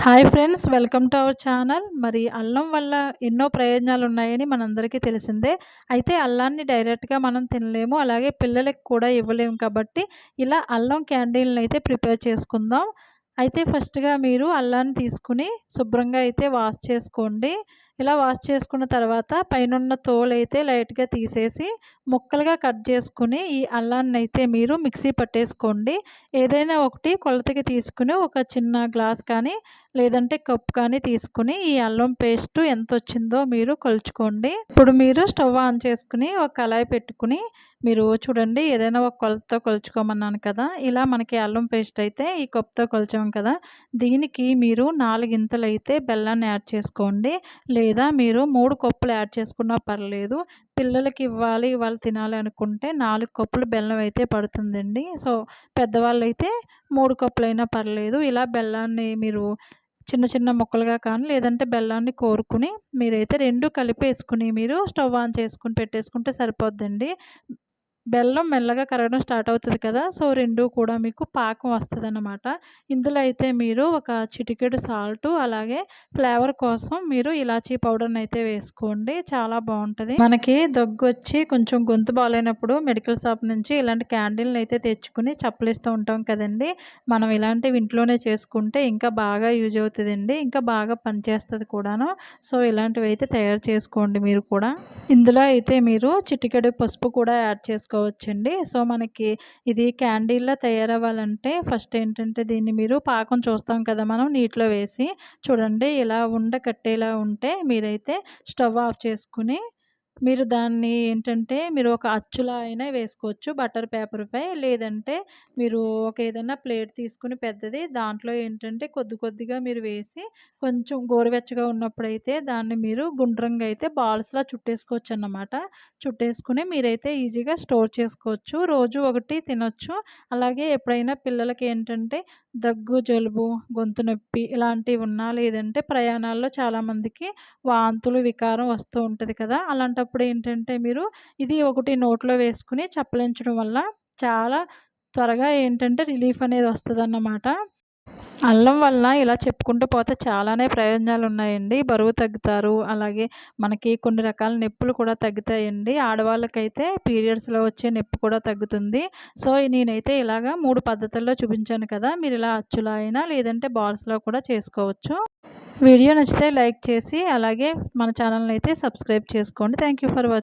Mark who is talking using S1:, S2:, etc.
S1: Hi friends, welcome to our channel. మరి అల్లం వల్ల ఎన్నో ప్రయోజనాలు ఉన్నాయని మనందరికీ తెలిసిందే. అయితే అల్లాన్ని డైరెక్ట్గా మనం తినలేము, అలాగే పిల్లలకి కూడా ఇవ్వలేము. కాబట్టి ఇలా అల్లం క్యాండీలను అయితే ప్రిపేర్ చేసుకుందాం. అయితే ఫస్ట్గా మీరు అల్లాన్ని తీసుకుని శుభ్రంగా అయితే వాష్ చేసుకోండి. ఇలా వాష్ చేసుకున్న తర్వాత పైనున్న తోలు అయితే లైట్గా తీసేసి ముక్కలుగా కట్ చేసుకుని ఈ అల్లాన్ని అయితే మీరు మిక్సీ పట్టేసుకోండి. ఏదైనా ఒకటి కొలతకి తీసుకుని ఒక చిన్న గ్లాస్ కానీ లేదంటే కప్ కానీ తీసుకుని ఈ అల్లం పేస్ట్ ఎంత వచ్చిందో మీరు కొలుచుకోండి. ఇప్పుడు మీరు స్టవ్ ఆన్ చేసుకుని ఒక కళాయి పెట్టుకుని మీరు చూడండి, ఏదైనా ఒక కొలతతో కొలుచుకోమన్నాను కదా. ఇలా మనకి అల్లం పేస్ట్ అయితే ఈ కప్తో కొలిచాం కదా, దీనికి మీరు 4 ఇంతలు అయితే బెల్లాన్ని యాడ్ చేసుకోండి. లేదా మీరు 3 కప్పులు యాడ్ చేసుకున్నా పర్లేదు. పిల్లలకి ఇవ్వాలి, వాళ్ళు తినాలి అనుకుంటే 4 కప్పులు బెల్లం అయితే పడుతుందండి. సో పెద్దవాళ్ళైతే 3 కప్పులైనా పర్లేదు. ఇలా బెల్లాన్ని మీరు చిన్న చిన్న ముక్కలుగా కానీ లేదంటే బెల్లాన్ని కోరుకుని మీరైతే 2 కలిపేసుకుని మీరు స్టవ్ ఆన్ చేసుకుని పెట్టేసుకుంటే సరిపోద్దండి. బెల్లం మెల్లగా కరగడం స్టార్ట్ అవుతుంది కదా, సో 2 కూడా మీకు పాకం వస్తుందన్నమాట. ఇందులో అయితే మీరు ఒక చిటికెడు సాల్టు, అలాగే ఫ్లేవర్ కోసం మీరు ఇలాచీ పౌడర్ని అయితే వేసుకోండి. చాలా బాగుంటుంది. మనకి దగ్గు వచ్చి కొంచెం గొంతు బాగాలేనప్పుడు మెడికల్ షాప్ నుంచి ఇలాంటి క్యాండిల్ని అయితే తెచ్చుకుని చప్పలిస్తూ ఉంటాం కదండి. మనం ఇలాంటివి ఇంట్లోనే చేసుకుంటే ఇంకా బాగా యూజ్ అవుతుందండి, ఇంకా బాగా పనిచేస్తుంది కూడాను. సో ఇలాంటివి అయితే తయారు చేసుకోండి మీరు కూడా. ఇందులో అయితే మీరు చిటికెడు పసుపు కూడా యాడ్ చేసుకోవచ్చండి. సో మనకి ఇది క్యాండీలా తయారవ్వాలంటే ఫస్ట్ ఏంటంటే దీన్ని మీరు పాకం చూస్తాం కదా మనం నీటిలో వేసి, చూడండి ఇలా కట్టేలా ఉంటే మీరైతే స్టవ్ ఆఫ్ చేసుకుని మీరు దాన్ని ఏంటంటే మీరు ఒక అచ్చులా అయినా వేసుకోవచ్చు బటర్ పేపర్పై. లేదంటే మీరు ఒక ఏదైనా ప్లేట్ తీసుకుని పెద్దది, దాంట్లో ఏంటంటే కొద్దిగా మీరు వేసి కొంచెం గోరువెచ్చగా ఉన్నప్పుడైతే దాన్ని మీరు గుండ్రంగా అయితే బాల్స్లా చుట్టేసుకోవచ్చు అన్నమాట. చుట్టేసుకుని మీరైతే ఈజీగా స్టోర్ చేసుకోవచ్చు. రోజు ఒకటి తినొచ్చు. అలాగే ఎప్పుడైనా పిల్లలకి ఏంటంటే దగ్గు, జలుబు, గొంతు నొప్పి ఇలాంటివి ఉన్నా, లేదంటే ప్రయాణాల్లో చాలామందికి వాంతులు, వికారం వస్తూ ఉంటుంది కదా, అలాంటప్పుడు ఏంటంటే మీరు ఇది ఒకటి నోట్లో వేసుకుని చప్పలించడం వల్ల చాలా త్వరగా ఏంటంటే రిలీఫ్ అనేది వస్తుందన్నమాట. అల్లం వల్ల ఇలా చెప్పుకుంటూ పోతే చాలానే ప్రయోజనాలు ఉన్నాయండి. బరువు తగ్గుతారు, అలాగే మనకి కొన్ని రకాల నొప్పులు కూడా తగ్గుతాయండి. ఆడవాళ్ళకైతే పీరియడ్స్లో వచ్చే నొప్పి కూడా తగ్గుతుంది. సో నేనైతే ఇలాగా 3 పద్ధతుల్లో చూపించాను కదా, మీరు ఇలా అచ్చులా అయినా లేదంటే బాల్స్లో కూడా చేసుకోవచ్చు. వీడియో నచ్చితే లైక్ చేసి అలాగే మన ఛానల్ని అయితే సబ్స్క్రైబ్ చేసుకోండి. Thank you for watching.